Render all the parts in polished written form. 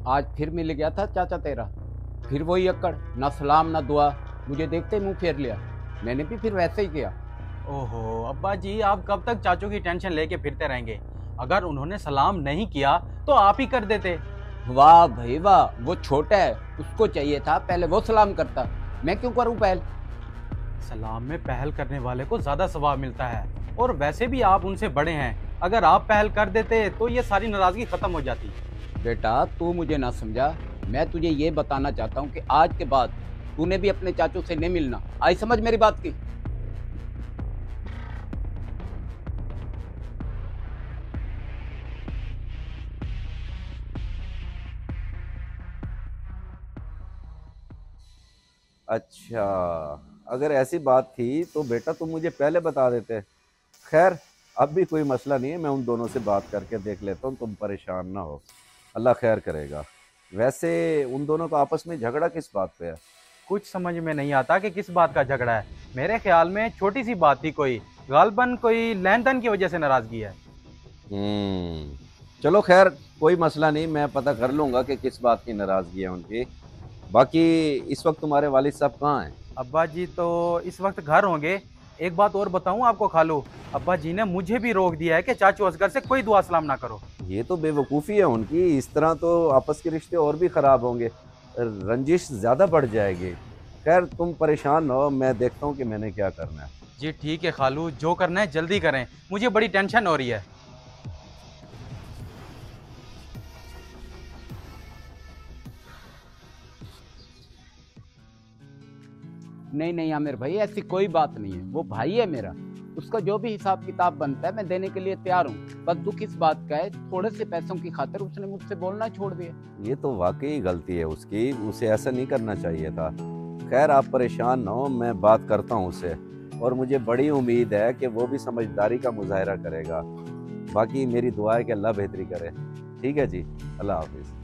आज फिर मिल गया था चाचा तेरा, फिर वही अक्कड़, ना सलाम ना दुआ। मुझे देखते ही मुंह फेर लिया। मैंने भी फिर वैसे ही किया। ओहो अब्बा जी, आप कब तक चाचू की टेंशन लेके फिरते रहेंगे? अगर उन्होंने सलाम नहीं किया तो आप ही कर देते। वाह भाई वाह, वो छोटा है, उसको चाहिए था पहले वो सलाम करता। मैं क्यों करूं पहल? सलाम में पहल करने वाले को ज्यादा सवाब मिलता है, और वैसे भी आप उनसे बड़े हैं। अगर आप पहल कर देते तो ये सारी नाराजगी खत्म हो जाती। बेटा तू मुझे ना समझा। मैं तुझे ये बताना चाहता हूँ कि आज के बाद तूने भी अपने चाचू से नहीं मिलना। आई समझ मेरी बात की? अच्छा, अगर ऐसी बात थी तो बेटा तुम मुझे पहले बता देते। खैर, अब भी कोई मसला नहीं है, मैं उन दोनों से बात करके देख लेता हूँ, तुम परेशान ना हो। अल्लाह खैर करेगा। वैसे उन दोनों का आपस में झगड़ा किस बात पे है? कुछ समझ में नहीं आता कि किस बात का झगड़ा है। मेरे ख्याल में छोटी सी बात थी, कोई गालबन कोई लेन देन की वजह से नाराजगी है। चलो खैर, कोई मसला नहीं, मैं पता कर लूँगा कि किस बात की नाराज़गी है उनकी। बाकी इस वक्त तुम्हारे वालिद साहब कहाँ हैं? अब्बा जी तो इस वक्त घर होंगे। एक बात और बताऊं आपको खालू, अब्बा जी ने मुझे भी रोक दिया है कि चाचू असगर से कोई दुआ सलाम ना करो। ये तो बेवकूफ़ी है उनकी, इस तरह तो आपस के रिश्ते और भी ख़राब होंगे, रंजिश ज़्यादा बढ़ जाएगी। खैर तुम परेशान ना हो, मैं देखता हूँ कि मैंने क्या करना है। जी ठीक है खालू, जो करना है जल्दी करें, मुझे बड़ी टेंशन हो रही है। नहीं नहीं आमिर भाई, ऐसी कोई बात नहीं है। वो भाई है मेरा, उसका जो भी हिसाब किताब बनता है मैं देने के लिए तैयार हूँ। बस दुख इस बात का है, थोड़े से पैसों की खातिर उसने मुझसे बोलना छोड़ दिया। ये तो वाकई गलती है उसकी, उसे ऐसा नहीं करना चाहिए था। खैर आप परेशान ना हो, मैं बात करता हूँ उससे, और मुझे बड़ी उम्मीद है कि वो भी समझदारी का मुजाहरा करेगा। बाकी मेरी दुआ है कि अल्लाह बेहतरी करे। ठीक है जी, अल्लाह हाफिज़।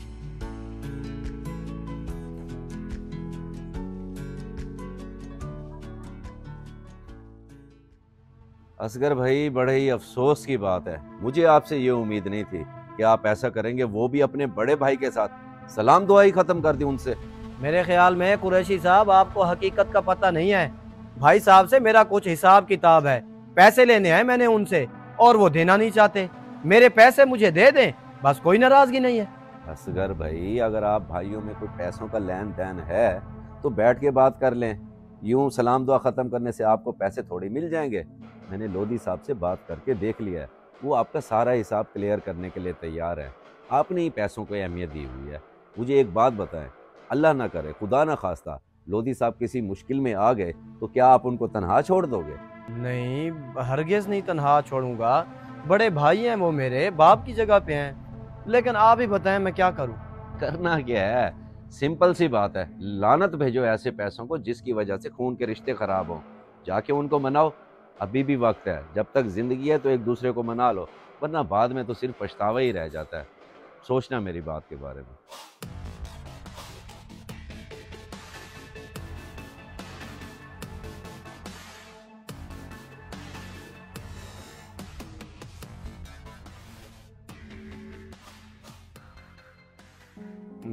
असगर भाई, बड़े ही अफसोस की बात है, मुझे आपसे ये उम्मीद नहीं थी कि आप ऐसा करेंगे, वो भी अपने बड़े भाई के साथ। सलाम दुआ ही ख़त्म कर दी उनसे। मेरे ख्याल में कुरैशी साहब आपको हकीकत का पता नहीं है। भाई साहब से मेरा कुछ हिसाब किताब है, पैसे लेने आए मैंने उनसे और वो देना नहीं चाहते। मेरे पैसे मुझे दे दें, बस कोई नाराजगी नहीं है। असगर भाई, अगर आप भाइयों में कोई पैसों का लेन देन है तो बैठ के बात कर लें। यूं सलाम दुआ ख़त्म करने से आपको पैसे थोड़ी मिल जाएंगे। मैंने लोधी साहब से बात करके देख लिया है, वो आपका सारा हिसाब क्लियर करने के लिए तैयार है। आपने ही पैसों को अहमियत दी हुई है। मुझे एक बात बताएं, अल्लाह ना करे, खुदा ना खास्ता, लोधी साहब किसी मुश्किल में आ गए तो क्या आप उनको तनहा छोड़ दोगे? नहीं, हरगिज नहीं तनहा छोड़ूंगा। बड़े भाई हैं वो, मेरे बाप की जगह पे हैं। लेकिन आप ही बताएं मैं क्या करूं। करना क्या है, सिंपल सी बात है, लानत भेजो ऐसे पैसों को जिसकी वजह से खून के रिश्ते खराब हों। जाके उनको मनाओ, अभी भी वक्त है। जब तक जिंदगी है तो एक दूसरे को मना लो, वरना बाद में तो सिर्फ पछतावा ही रह जाता है। सोचना मेरी बात के बारे में।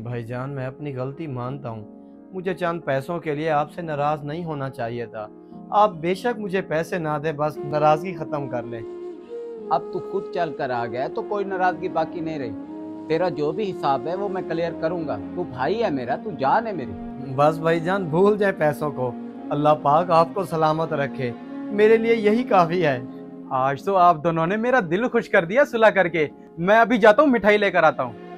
भाईजान, मैं अपनी गलती मानता हूँ। मुझे चंद पैसों के लिए आपसे नाराज नहीं होना चाहिए था। आप बेशक मुझे पैसे ना दे, बस नाराजगी खत्म कर लें। अब तू खुद चल कर आ गया तो कोई नाराजगी बाकी नहीं रही। तेरा जो भी हिसाब है वो मैं क्लियर करूंगा। तू भाई है मेरा, तू जान है मेरी। बस भाईजान, भूल जाए पैसों को। अल्लाह पाक आपको सलामत रखे, मेरे लिए यही काफी है। आज तो आप दोनों ने मेरा दिल खुश कर दिया सुलह करके। मैं अभी जाता हूँ, मिठाई लेकर आता हूँ।